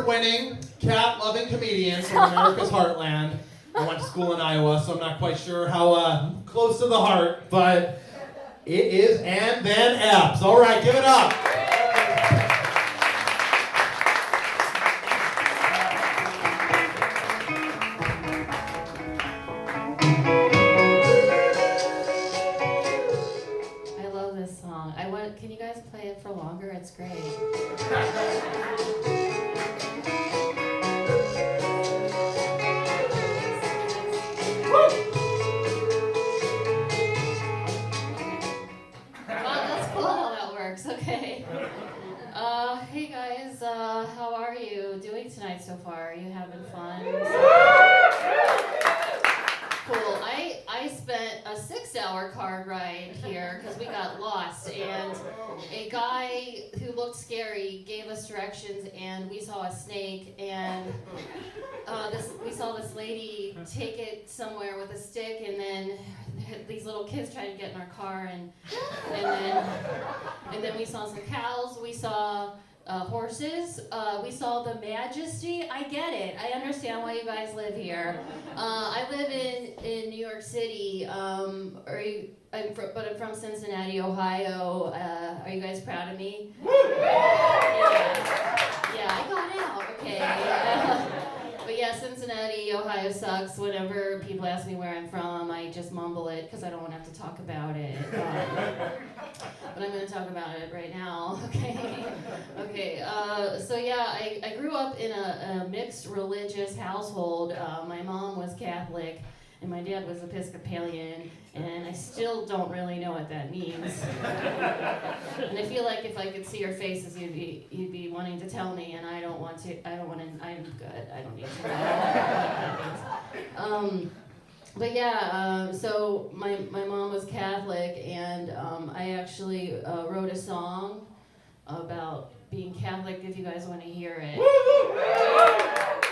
Winning, cat-loving comedian from America's Heartland. I went to school in Iowa, so I'm not quite sure how close to the heart, but it is And Then Epps. All right, give it up. I love this song. Can you guys play it for longer? It's great. Okay. Hey guys, how are you doing tonight so far? Are you having fun? Cool. I spent a 6-hour car ride here because we got lost, and a guy who looked scary gave us directions, and we saw a snake, and we saw this lady take it somewhere with a stick, and then these little kids tried to get in our car, and then we saw some cows, we saw horses, we saw the Majesty. I get it. I understand why you guys live here. I live in New York City, but I'm from Cincinnati, Ohio. Are you guys proud of me? Yeah, I got out. Okay. But yeah, Cincinnati, Ohio sucks. Whenever people ask me where I'm from, I just mumble it because I don't want to have to talk about it. But I'm going to talk about it right now. Okay. So yeah, I grew up in a mixed religious household. My mom was Catholic, and my dad was Episcopalian, and I still don't really know what that means. And I feel like if I could see your faces, you'd be wanting to tell me, and I don't want to. I'm good. I don't need to know. But yeah, so my mom was Catholic, and I actually wrote a song about being Catholic, if you guys want to hear it.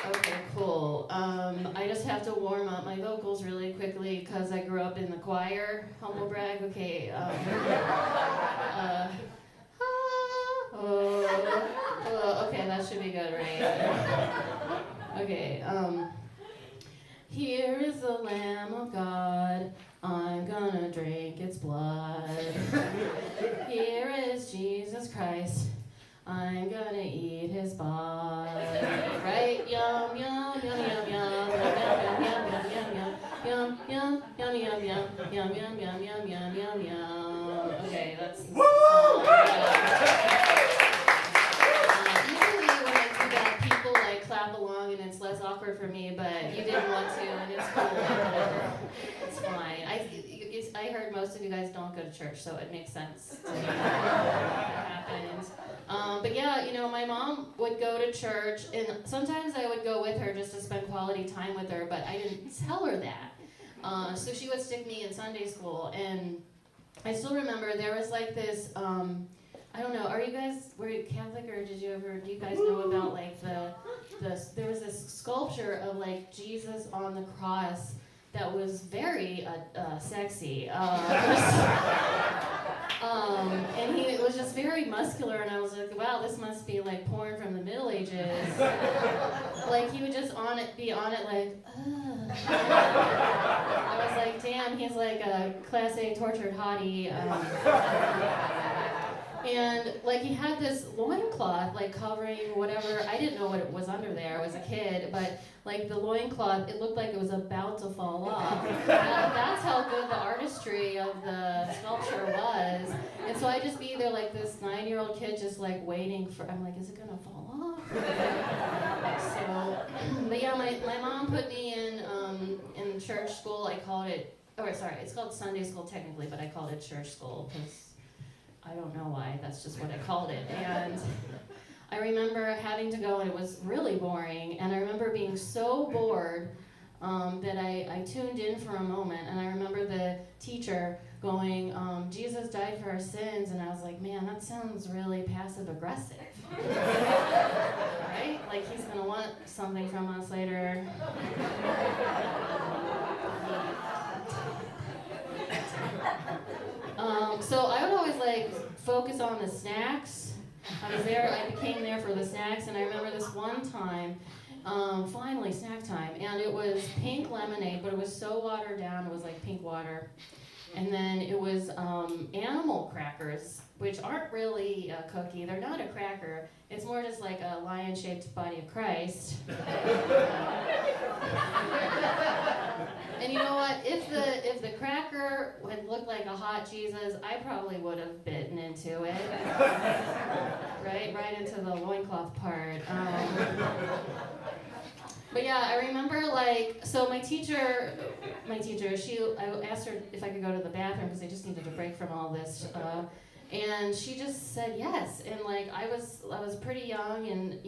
Okay, cool. I just have to warm up my vocals really quickly because I grew up in the choir. Humble brag. Okay. Okay, that should be good, right? Okay. Here is the Lamb of God, I'm gonna drink its blood. Here is Jesus Christ, I'm gonna eat his body. Right? Yum, yum, yum, yum, yum, yum, yum, yum, yum, yum, yum, yum, yum, yum, yum, yum, yum, yum, yum, yum. Okay, that's the song. Clap along and it's less awkward for me, but you didn't want to and it's cool, whatever. It's fine. I heard most of you guys don't go to church, so it makes sense to me that happens. But yeah, my mom would go to church, and sometimes I would go with her just to spend quality time with her, but I didn't tell her that. So she would stick me in Sunday school, and I still remember there was like this, I don't know, were you Catholic, or do you guys know about like there was this sculpture of like Jesus on the cross that was very sexy. And he was just very muscular, and I was like, wow, this must be like porn from the Middle Ages. Like he would just be on it like, ugh. I was like, damn, he's like a class A tortured hottie. And like he had this loincloth like covering whatever, I didn't know what it was under there, I was a kid, but like the loincloth, it looked like it was about to fall off. That's how good the artistry of the sculpture was. And so I'd just be there like this 9-year-old kid just like waiting for, I'm like, is it gonna fall off? So, but yeah, my mom put me in church school. It's called Sunday school technically, but I called it church school because I don't know why, that's just what I called it. And I remember having to go, and it was really boring, and I remember being so bored that I tuned in for a moment, and I remember the teacher going, Jesus died for our sins, and I was like, man, that sounds really passive-aggressive. Right? Like he's gonna want something from us later. So I would always like focus on the snacks I became there for the snacks, and I remember this one time, finally snack time, and it was pink lemonade, but it was so watered down, it was like pink water. And then it was animal crackers, which aren't really a cookie. They're not a cracker. It's more just like a lion-shaped body of Christ. And you know what? If the cracker had looked like a hot Jesus, I probably would have bitten into it. Right into the loincloth part. But yeah, I remember so my teacher, I asked her if I could go to the bathroom because I just needed a break from all this. And she just said yes. And I was pretty young, and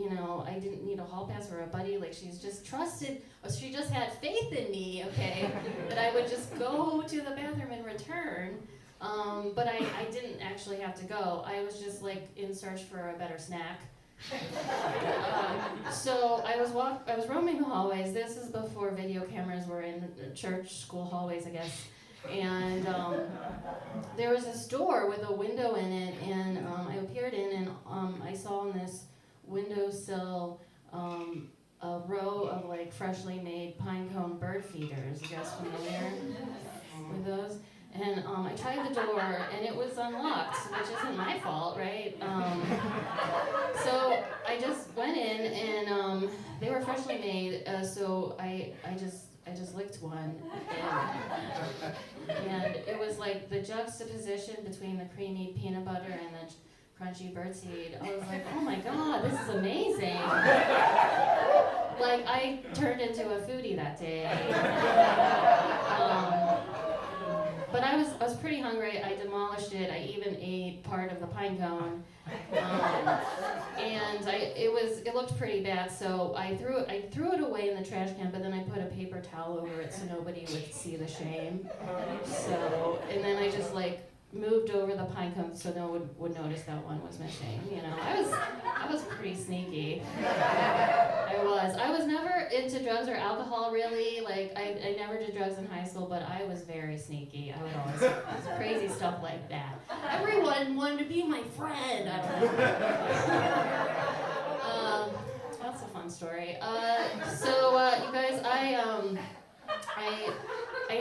I didn't need a hall pass or a buddy. She's just trusted, she just had faith in me, okay, that I would just go to the bathroom and return. But I didn't actually have to go. I was just in search for a better snack. So I was roaming the hallways. This is before video cameras were in church, school hallways, I guess. And there was this door with a window in it, and I peered in, and I saw on this windowsill a row of freshly made pine cone bird feeders. You guys familiar with those? And I tried the door, and it was unlocked, which isn't my fault, right? So I just went in, and they were freshly made. So I just licked one, and it was the juxtaposition between the creamy peanut butter and the crunchy birdseed. I was like, oh my God, this is amazing. I turned into a foodie that day. But I was pretty hungry. I demolished it. I even ate part of the pine cone, and it looked pretty bad. So I threw it away in the trash can. But then I put a paper towel over it so nobody would see the shame. So and then I just moved over the pine cone so no one would notice that one was missing. I was pretty sneaky. I was never into drugs or alcohol really. I never did drugs in high school, but I was very sneaky. I would always do crazy stuff like that. Everyone wanted to be my friend. I don't know. That's a fun story. You guys, I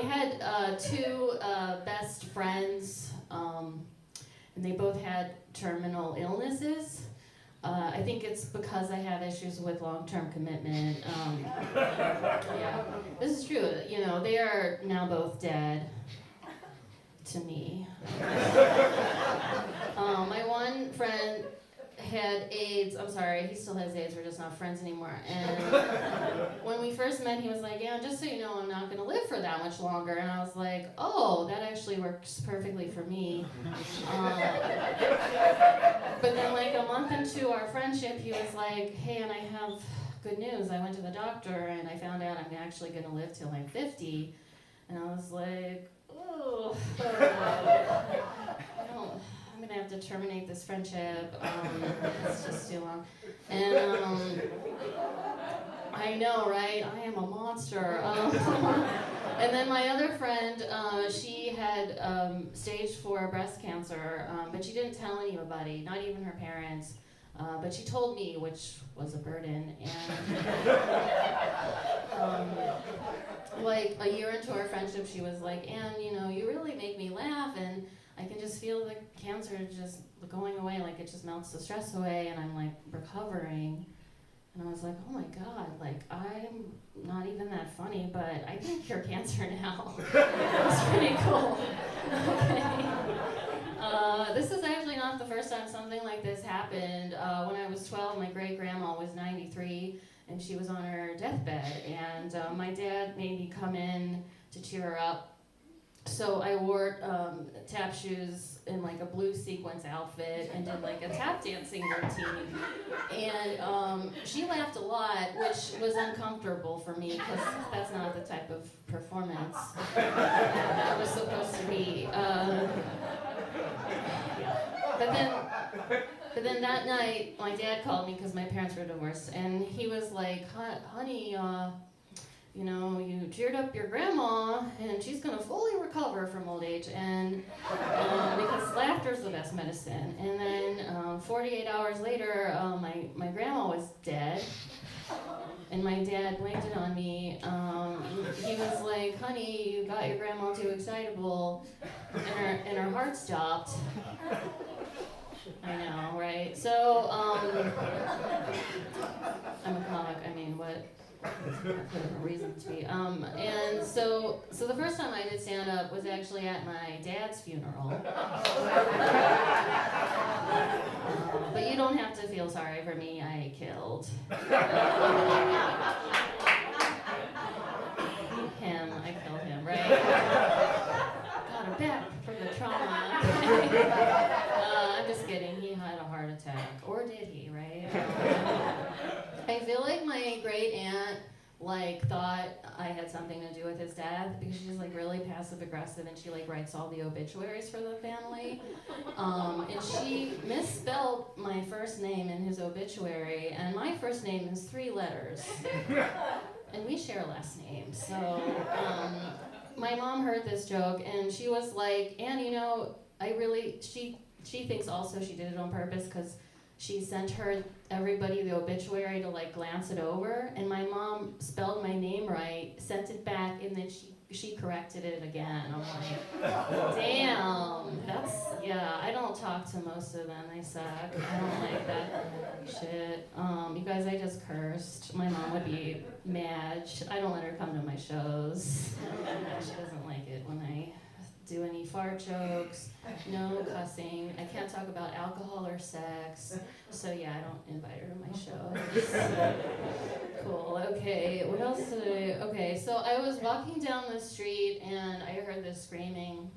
had two best friends, and they both had terminal illnesses. I think it's because I have issues with long-term commitment. Yeah, this is true. They are now both dead to me. My one friend had AIDS. I'm sorry, he still has AIDS. We're just not friends anymore. And when we first met, he was like, "Yeah, just so you know, I'm not going to live for that much longer." And I was like, "Oh, that actually works perfectly for me." But then, a month into our friendship, he was like, "Hey, and I have good news. I went to the doctor, and I found out I'm actually going to live till I'm 50." And I was like, "Oh, I'm gonna have to terminate this friendship. It's just too long." And I know, right? I am a monster. And then my other friend, she had stage 4 breast cancer, but she didn't tell anybody, not even her parents. But she told me, which was a burden. And a year into our friendship, she was like, "Anne, you really make me laugh, and I can just feel the cancer just going away, it just melts the stress away, and I'm recovering." And I was like, "Oh my God, I'm not even that funny, but I can cure cancer now." It's pretty cool. Okay. This is actually not the first time something like this happened. When I was 12, my great-grandma was 93, and she was on her deathbed, and my dad made me come in to cheer her up. So I wore tap shoes and a blue sequins outfit and did a tap dancing routine. And she laughed a lot, which was uncomfortable for me because that's not the type of performance that was supposed to be. But then that night, my dad called me because my parents were divorced, and he was like, "Honey, you cheered up your grandma, and she's gonna fully recover from old age, and because laughter's the best medicine. And then 48 hours later, my grandma was dead, and my dad blamed it on me. He was like, "Honey, you got your grandma too excitable, and her heart stopped." I know, right? So I'm a comic. I mean, what? A reason to be. And so the first time I did stand up was actually at my dad's funeral. But you don't have to feel sorry for me. I killed him. I killed him, right? Got him back from the trauma. I'm just kidding. He had a heart attack, or did he? Right? I feel like my great aunt thought I had something to do with his death because she's really passive aggressive, and she writes all the obituaries for the family. And she misspelled my first name in his obituary, and my first name is 3 letters, and we share last names. So my mom heard this joke, and she was like, "Ann, she thinks also she did it on purpose because she sent everybody the obituary to glance it over, and my mom spelled my name right, sent it back, and then she corrected it again." I'm like, damn, I don't talk to most of them, they suck. I don't like that shit. You guys, I just cursed. My mom would be mad. I don't let her come to my shows. She doesn't like it when I do any fart jokes, no cussing. I can't talk about alcohol or sex. So yeah, I don't invite her to my shows. Cool, okay, what else okay, so I was walking down the street and I heard this screaming,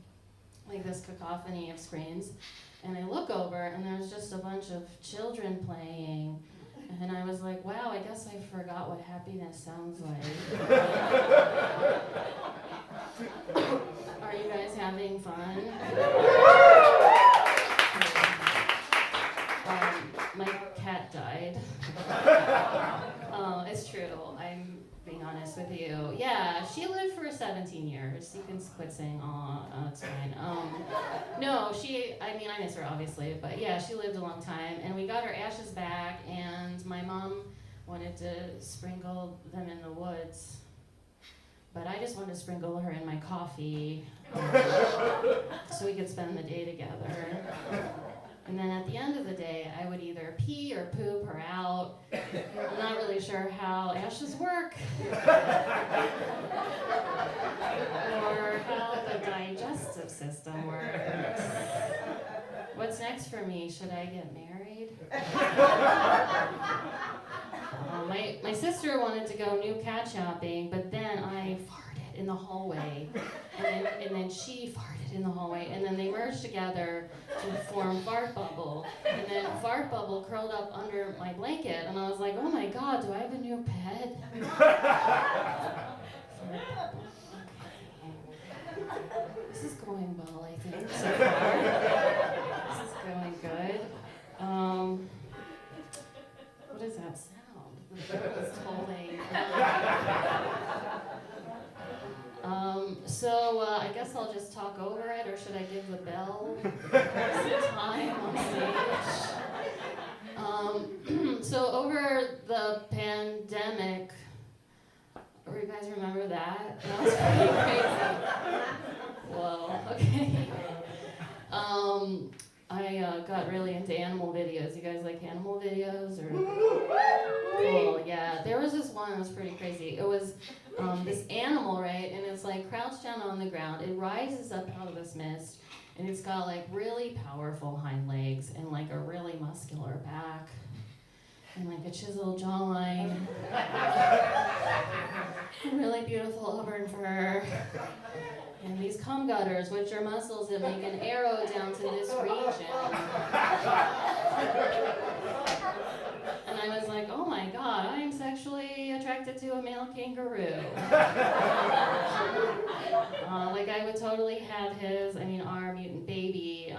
this cacophony of screams. And I look over and there's just a bunch of children playing. And I was like, wow, I guess I forgot what happiness sounds like. Are you guys having fun? My cat died. It's true. I'm being honest with you. Yeah, she lived for 17 years. You can quit saying, it's fine. No, I miss her obviously, but yeah, she lived a long time. And we got her ashes back, and my mom wanted to sprinkle them in the woods. But I just wanted to sprinkle her in my coffee so we could spend the day together. And then at the end of the day, I would either pee or poop her out. I'm not really sure how ashes work. Or how the digestive system works. What's next for me? Should I get married? My sister wanted to go new cat shopping, but then I farted in the hallway. And then she farted in the hallway, and then they merged together to form Fart Bubble. And then Fart Bubble curled up under my blanket, and I was like, oh my god, do I have a new pet? This is going well, I think, so far. This is going good. What is that sound? The bell is tolling. So I guess I'll just talk over it, or should I give the bell some time on stage? So over the pandemic, you guys remember that? That was pretty crazy. Whoa, okay. I got really into animal videos. You guys like animal videos? Or cool, yeah. There was this one that was pretty crazy. It was this animal, right? And it's crouched down on the ground. It rises up out of this mist, and it's got really powerful hind legs and a really muscular back and a chiseled jawline. Really beautiful auburn fur. And these cum gutters, which are muscles that make an arrow down to this region. And I was like, oh my god, I'm sexually attracted attracted to a male kangaroo. Like I would totally have our mutant baby,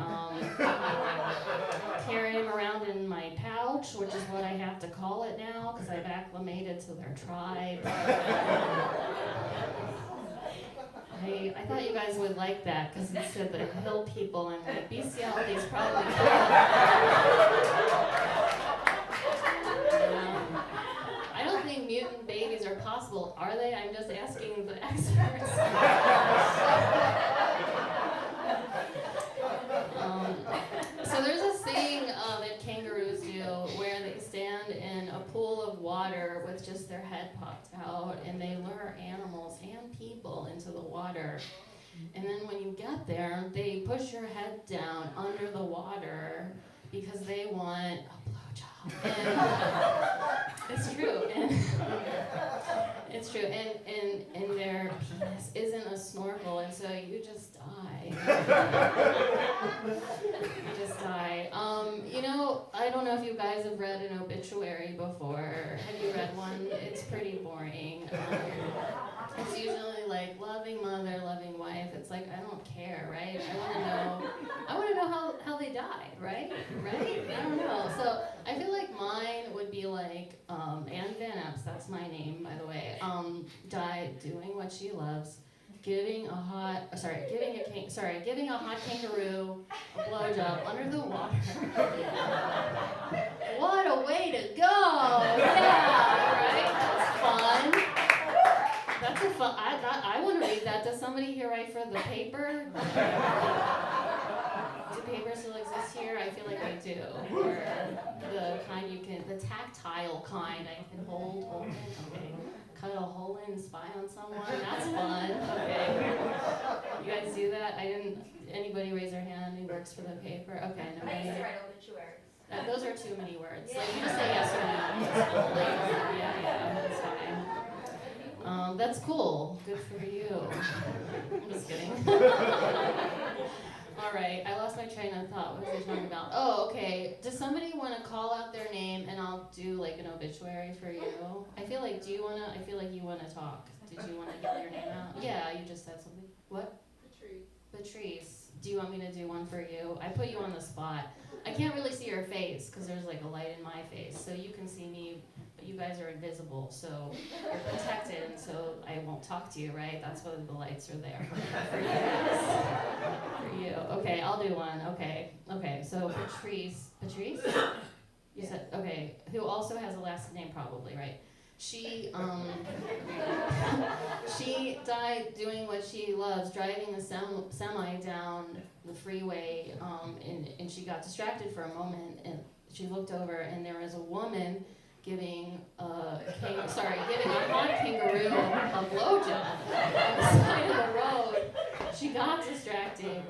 carry him around in my pouch, which is what I have to call it now because I've acclimated to their tribe. I thought you guys would like that because it said the hill people and like bestiality's probably I don't think mutant babies are possible, are they? I'm just asking the experts. So there's this thing that kangaroos do where they stand in a pool of water with just their head popped out, and they lure animals and people into the water. And then when you get there, they push your head down under the water because they want a blowjob. And it's true. And it's true. And their penis isn't a snorkel, and so you just die. You just die. I don't know if you guys have read an obituary before. Have you read one? It's pretty boring. It's usually like loving mother, loving wife. It's like, I don't care, right? I want to know how they died, right? Right? I don't know. So I feel like mine would be like Anne Van Epps, that's my name, by the way, died doing what she loves, giving a hot kangaroo a blowjob under the water. What a way to go! Yeah, right? That's fun. That's a fun. I want to read that. Does somebody here write for the paper? Do papers still exist here? I feel like they do. Or the kind the tactile kind I can hold in. Okay. Cut a hole in and spy on someone. That's fun. Okay. You guys do that? Anybody raise their hand who works for the paper? Okay, nobody. I used to write obituaries. Those are too many words. Like, you just say yes or no. Yeah, that's fine. That's cool. Good for you. I'm just kidding. All right, I lost my train of thought. What was I talking about? Oh, okay. Does somebody want to call out their name and I'll do like an obituary for you? I feel like you want to talk. Did you want to get your name out? Yeah, you just said something. What? Patrice. Do you want me to do one for you? I put you on the spot. I can't really see your face because there's like a light in my face, so you can see me, but you guys are invisible, so you're protected, and so I won't talk to you, right? That's why the lights are there for you guys. For you. Okay, I'll do one. Okay. So Patrice? You said okay. Who also has a last name, probably, right? She died doing what she loves, driving the semi down the freeway, and she got distracted for a moment, and she looked over, and there was a woman giving a hot kangaroo a blowjob on the side of the road. She got distracted,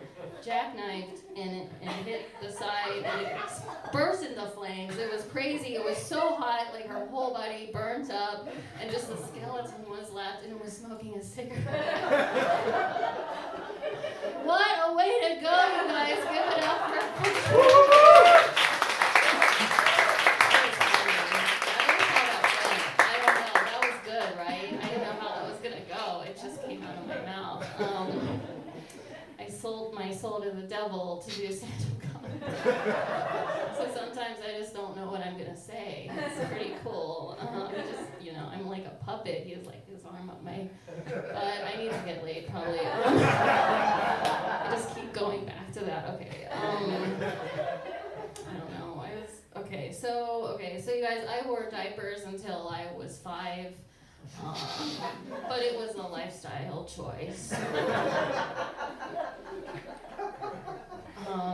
jackknifed, and hit the side, and it burst into flames. It was crazy. It was so hot, like her whole body burnt up, and just the skeleton was left, and it was smoking a cigarette. What a way to go, you guys! Give it up for Patrice. My soul to the devil to do stand-up comedy. So sometimes I just don't know what I'm gonna say. It's pretty cool. I'm like a puppet. He has like his arm up my. But I need to get laid probably. I just keep going back to that. Okay. I don't know. So you guys, I wore diapers until I was 5. But it was a lifestyle choice.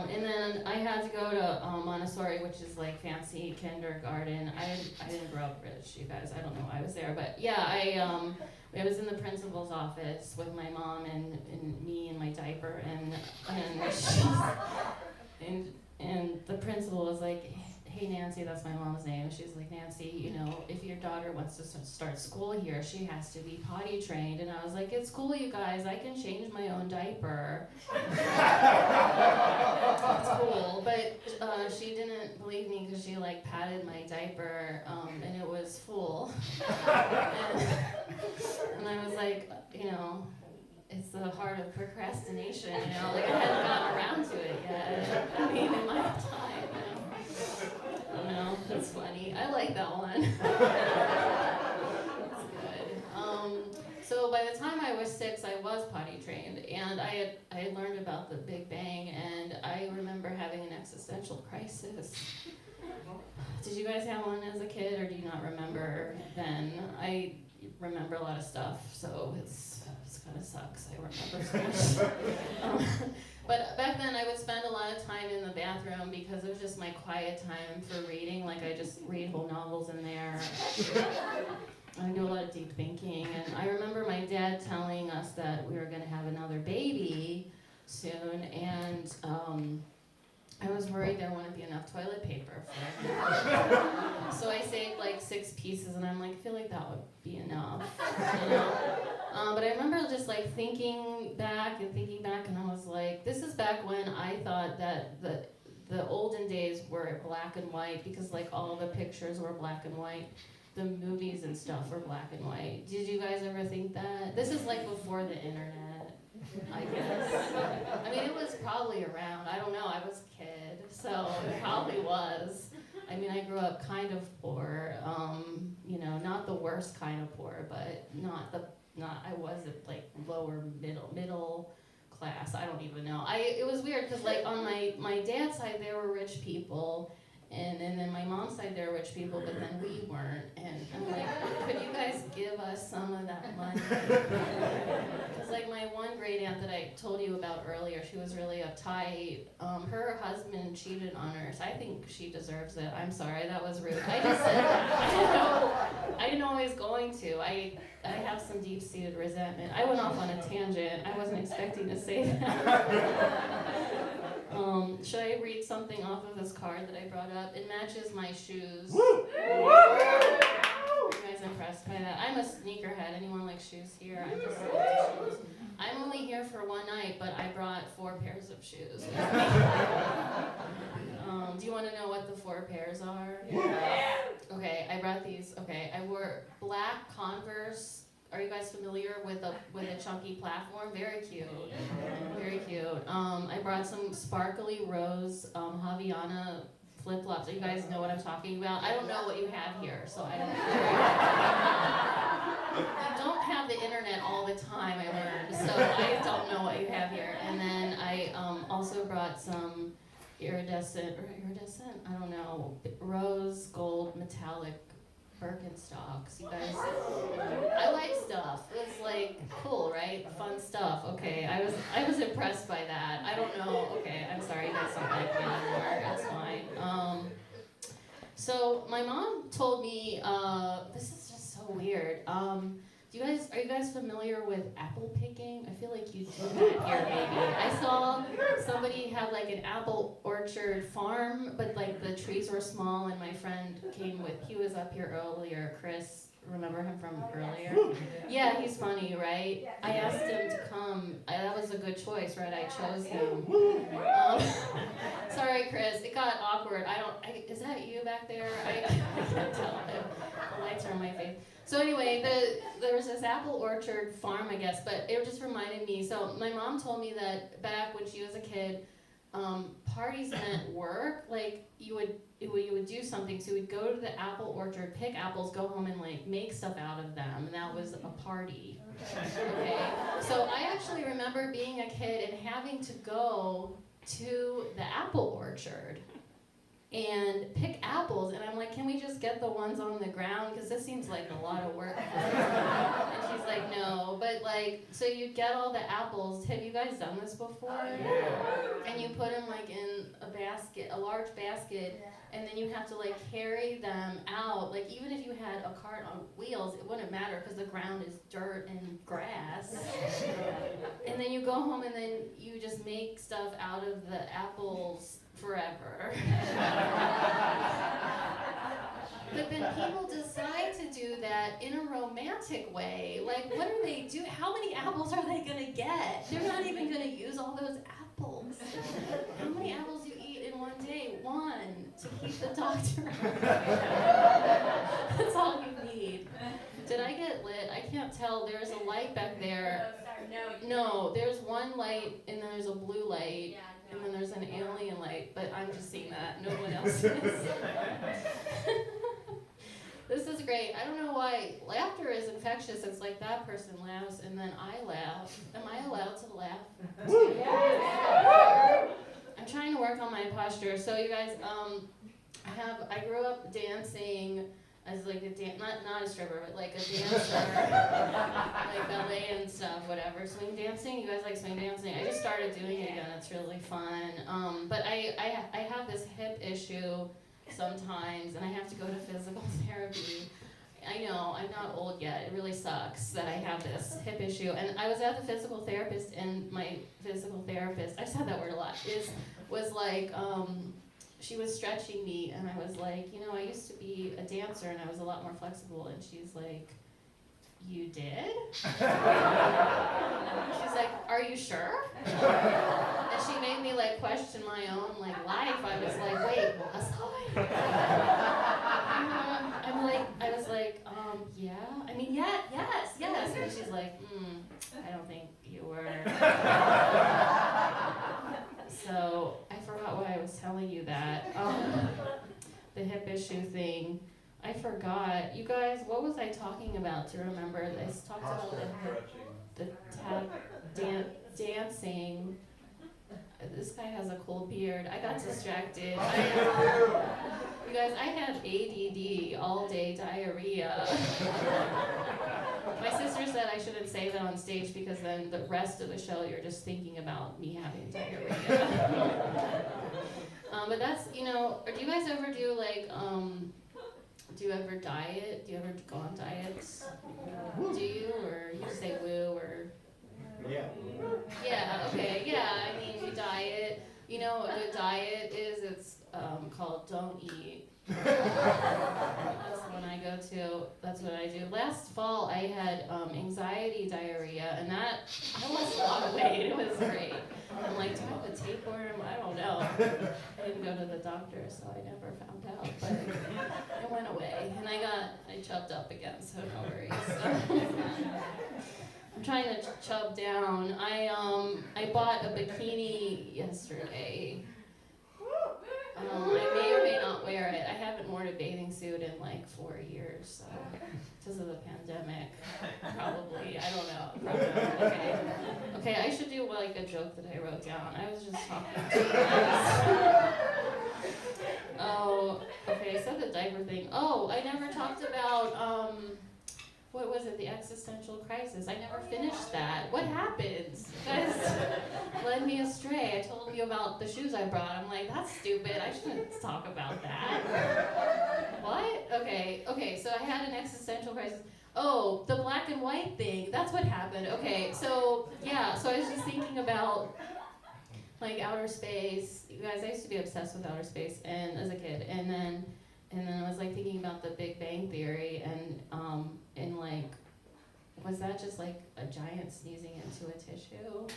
And then I had to go to Montessori, which is like fancy kindergarten. I didn't grow up rich, you guys. I don't know why I was there, but yeah, I was in the principal's office with my mom and me in my diaper, and the principal was like, "Hey Nancy," that's my mom's name. She's like, "Nancy, if your daughter wants to start school here, she has to be potty trained." And I was like, "It's cool, you guys. I can change my own diaper." It's cool, but she didn't believe me because she like patted my diaper, and it was full. tradition, you know, like I hadn't gotten around to it yet. I mean, in my time, you know. I don't know, that's funny. I like that one. That's good. So by the time I was 6, I was potty trained, and I had learned about the Big Bang, and I remember having an existential crisis. Did you guys have one as a kid, or do you not remember then? I remember a lot of stuff, so it's kind of sucks. I remember so much. But back then, I would spend a lot of time in the bathroom because it was just my quiet time for reading. Like, I just read whole novels in there. I do a lot of deep thinking, and I remember my dad telling us that we were going to have another baby soon, and I was worried there wouldn't be enough toilet paper for him. So I saved like 6 pieces, and I'm like, I feel like that would be enough, you know? But I remember just like thinking back, and I was like, this is back when I thought that the olden days were black and white, because like all the pictures were black and white. The movies and stuff were black and white. Did you guys ever think that? This is like before the internet, I guess. I mean, it was probably around. I don't know. I was a kid, so it probably was. I mean, I grew up kind of poor. You know, not the worst kind of poor, but I wasn't like lower middle class. I don't even know. It was weird because like on my dad's side there were rich people. And then my mom's side, there were rich people, but then we weren't. And I'm like, could you guys give us some of that money? Because like my one great aunt that I told you about earlier, she was really uptight. Her husband cheated on her, so I think she deserves it. I'm sorry, that was rude. I just said that. I didn't know I was going to. I have some deep-seated resentment. I went off on a tangent. I wasn't expecting to say that. Should I read something off of this card that I brought up? It matches my shoes. Woo! Are you guys impressed by that? I'm a sneakerhead. Anyone like shoes here? I'm just into shoes. I'm only here for one night, but I brought 4 pairs of shoes. Do you want to know what the 4 pairs are? Yeah. Okay, I brought these. Okay, I wore black Converse. Are you guys familiar with a chunky platform? Very cute. Very cute. I brought some sparkly rose Havaiana flip-flops. You guys know what I'm talking about? I don't know what you have here, so I don't know. You don't have the internet all the time, I learned, so I don't know what you have here. And then I also brought some iridescent, I don't know, rose gold metallic Birkenstocks. You guys, I like stuff. It's like cool, right? Fun stuff. Okay, I was impressed by that. I don't know. Okay, I'm sorry you guys don't like me anymore. That's fine. So my mom told me this is just so weird. Are you guys familiar with apple picking? I feel like you do that here maybe. I saw somebody had like an apple orchard farm, but like the trees were small, and my friend he was up here earlier, Chris, remember him from earlier? Yeah, he's funny, right? I asked him to come. That was a good choice, right? I chose him. Sorry, Chris, it got awkward. Is that you back there? I can't tell. The lights are on my face. So anyway, there was this apple orchard farm, I guess, but it just reminded me. So my mom told me that back when she was a kid, parties meant work. Like you would do something. So you would go to the apple orchard, pick apples, go home and like make stuff out of them, and that was a party. Okay. So I actually remember being a kid and having to go to the apple orchard and pick apples, and I'm like, can we just get the ones on the ground, because this seems like a lot of work. And she's like, no, but like, so you get all the apples. Have you guys done this before? Yeah. And you put them like in a large basket, and then you have to like carry them out. Like even if you had a cart on wheels, it wouldn't matter because the ground is dirt and grass. And then you go home and then you just make stuff out of the apples forever. But then people decide to do that in a romantic way. Like, what are they doing? How many apples are they gonna get? They're not even gonna use all those apples. How many apples do you eat in one day? 1 to keep the doctor out. That's all you need. Did I get lit? I can't tell. There's a light back there. Oh, sorry. No. No, there's one light, and then there's a blue light, Yeah, and no. then there's an alien light, but I'm just seeing that. No one else is. This is great. I don't know why. Laughter is infectious. It's like that person laughs, and then I laugh. Am I allowed to laugh? I'm trying to work on my posture. So you guys, I grew up dancing as like a not a stripper, but like a dancer, like ballet and stuff, whatever. Swing dancing. You guys like swing dancing? I just started doing it again. It's really fun. But I have this hip issue sometimes, and I have to go to physical therapy. I know, I'm not old yet. It really sucks that I have this hip issue. And I was at the physical therapist, and my physical therapist, I've said that word a lot, was like, she was stretching me, and I was like, I used to be a dancer, and I was a lot more flexible. And she's like, you did? She's like, are you sure? And she made me like question my own like life. I was like, wait, was I? I was like, yeah. I mean, yeah, yes. And she's like, I don't think you were. So I forgot why I was telling you that. The hip issue thing. I forgot. You guys, what was I talking about to remember? I talked about the dancing. This guy has a cool beard. I got distracted. You guys, I have ADD, all day diarrhea. My sister said I shouldn't say that on stage because then the rest of the show you're just thinking about me having diarrhea. But that's, do you guys ever do like, do you ever diet? Do you ever go on diets? Do you? Or you just say woo or? Yeah. Yeah, okay, yeah, I mean, you diet. You know what a diet is? It's called don't eat. That's the one I go to. That's what I do. Last fall, I had anxiety diarrhea, and I lost a lot of weight. It was great. I'm like, do I have a tapeworm? I don't know. I didn't go to the doctor, so I never found out. But it went away, and I chubbed up again, so no worries. I'm trying to chub down. I bought a bikini yesterday. I may or may not wear it. I haven't worn a bathing suit in like 4 years, so because of the pandemic, probably. I don't know. Probably not. Okay, I should do like a joke that I wrote down. I was just talking to you guys. Oh, okay. So the diaper thing. Oh, I never talked about what was it? The existential crisis. I never finished that. What happened? You guys led me astray. I told you about the shoes I brought. I'm like, that's stupid. I shouldn't talk about that. What? Okay. So I had an existential crisis. Oh, the black and white thing. That's what happened. Okay. So yeah. So I was just thinking about like outer space. You guys, I used to be obsessed with outer space and as a kid, and then I was like thinking about the Big Bang Theory and like, was that just like a giant sneezing into a tissue?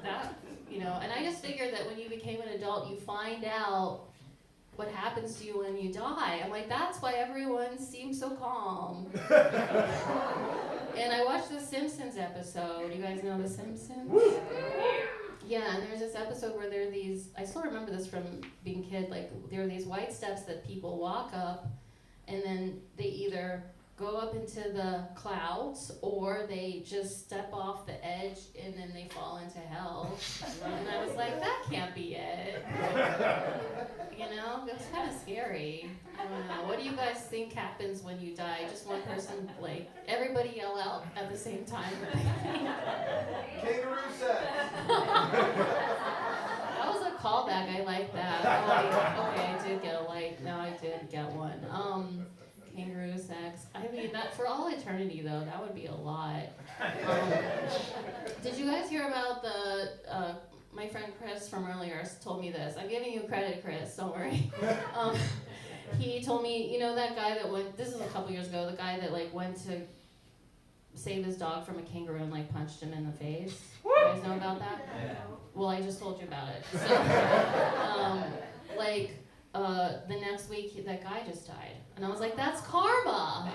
That, and I just figured that when you became an adult, you find out what happens to you when you die. I'm like, that's why everyone seems so calm. And I watched the Simpsons episode. You guys know the Simpsons? Yeah, and there's this episode where there are these, I still remember this from being a kid, like there are these white steps that people walk up, and then they either go up into the clouds or they just step off the edge and then they fall into hell. And I was like, that can't be it. It was kind of scary. I don't know. What do you guys think happens when you die? Just one person, like, everybody yell out at the same time. Kangaroo sex. That was a callback. I like that. Okay, I did get a light. No, I did get one. Kangaroo sex. I mean, that for all eternity, though, that would be a lot. Did you guys hear about my friend Chris from earlier told me this. I'm giving you credit, Chris. Don't worry. He told me, that guy that went, this is a couple years ago, the guy that, like, went to save his dog from a kangaroo and, like, punched him in the face. You guys know about that? Yeah. Well, I just told you about it. So, the next week, that guy just died. And I was like, that's karma.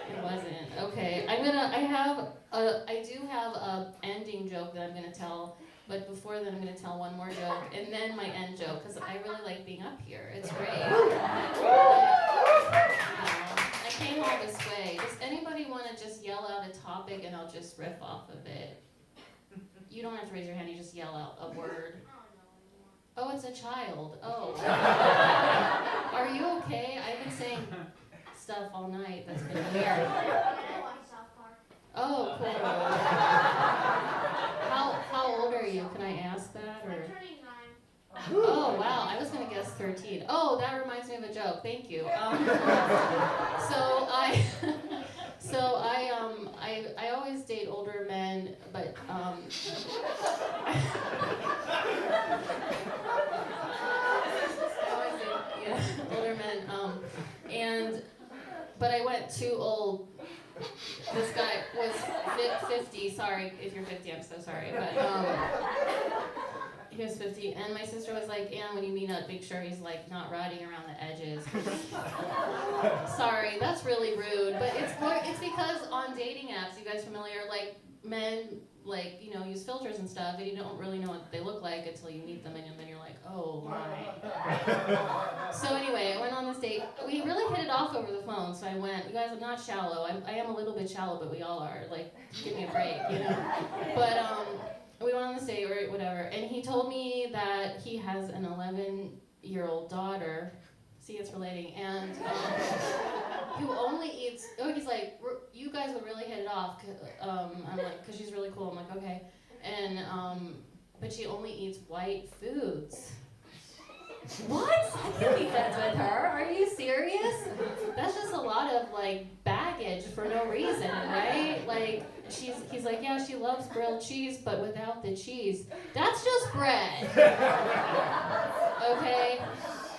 It wasn't. Okay, I do have a ending joke that I'm gonna tell, but before then I'm gonna tell one more joke and then my end joke because I really like being up here. It's great. I came all this way. Does anybody want to just yell out a topic and I'll just riff off of it? You don't have to raise your hand. You just yell out a word. Oh, it's a child. Oh. Are you okay? I've been saying stuff all night. That's been weird. Oh, cool. How old are you? Can I ask that? Or? I'm turning 9. Oh, wow. I was going to guess 13. Oh, that reminds me of a joke. Thank you. I always date older men, but older men, but I went too old. This guy was 50. Sorry, if you're 50, I'm so sorry, but he was 50, and my sister was like, "Anne, when you meet up, make sure he's like not rotting around the edges." Sorry, that's really rude, but it's because on dating apps, you guys familiar? Like men, like use filters and stuff, and you don't really know what they look like until you meet them, and then you're like, "Oh my." So anyway, I went on this date. We really hit it off over the phone. So I went. You guys, I'm not shallow. I am a little bit shallow, but we all are. Like, give me a break, But we went on this date or whatever, and he told me that he has an 11-year-old daughter. See, it's relating, and who only eats. Oh, he's like, you guys would really hit it off. I'm like, because she's really cool. I'm like, okay, and but she only eats white foods. What? I can't be friends with her. Are you serious? That's just a lot of like baggage for no reason, right? Like he's like, yeah, she loves grilled cheese, but without the cheese. That's just bread. Okay?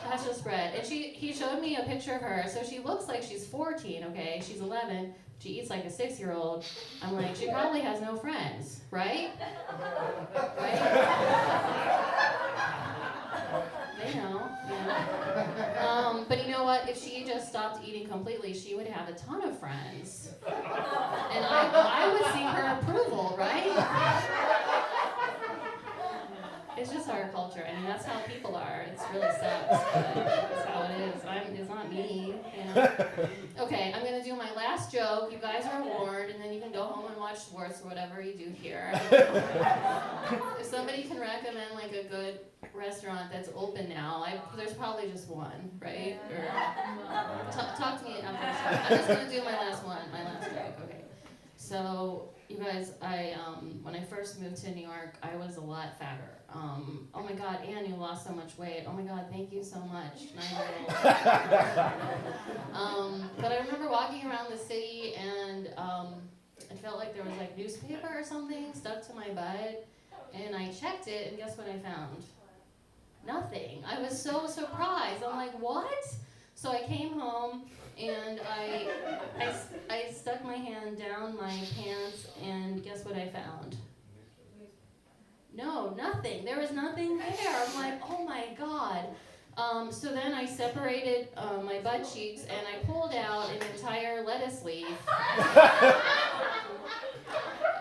That's just bread. And he showed me a picture of her. So she looks like she's 14, okay? She's 11. She eats like a 6-year-old. I'm like, she probably has no friends, right? Right? They know. But you know what? If she just stopped eating completely, she would have a ton of friends. And I would see her approval, right? It's just our culture. I mean, that's how people are. It's really sucks, but that's how it is. It's not me. Okay, I'm going to do my last joke. You guys are warned, and then you can go home and watch sports or whatever you do here. If somebody can recommend like a good restaurant that's open now, there's probably just one, right? Or talk to me after the show. I'm just going to do my last joke. Okay. So, you guys, when I first moved to New York, I was a lot fatter. Oh my God, Anne, you lost so much weight. Oh my God, thank you so much. 9-year-old. But I remember walking around the city and I felt like there was like newspaper or something stuck to my butt. And I checked it, and guess what I found? Nothing. I was so surprised. I'm like, what? So I came home and I stuck my hand down my pants, and guess what I found? No, nothing. There was nothing there. I'm like, oh my God. So then I separated my butt cheeks, and I pulled out an entire lettuce leaf.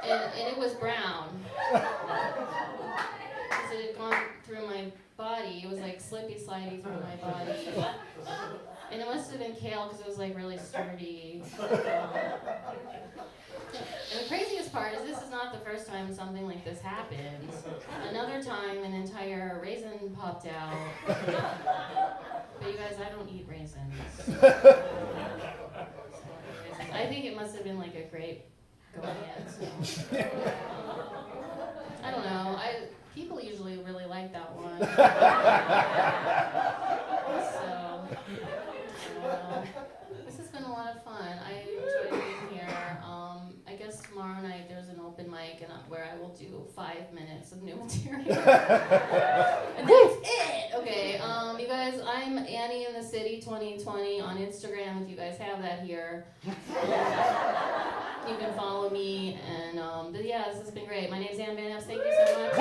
and it was brown. Because it had gone through my body. It was like slippy slidey through my body. And it must have been kale because it was like really sturdy. And the craziest part is this is not the first time something like this happened. Another time an entire raisin popped out. But you guys, I don't eat raisins. I think it must have been like a grape going in. So. I don't know. People usually really like that one. So, this has been a lot of fun. I enjoyed being here. I guess tomorrow night there's an open mic where I will do 5 minutes of new material. And that's it! Okay, you guys, I'm Annie in the City 2020 on Instagram if you guys have that here. You can follow me, and but yeah, this has been great. My name's Ann Van Epps. Thank you so much.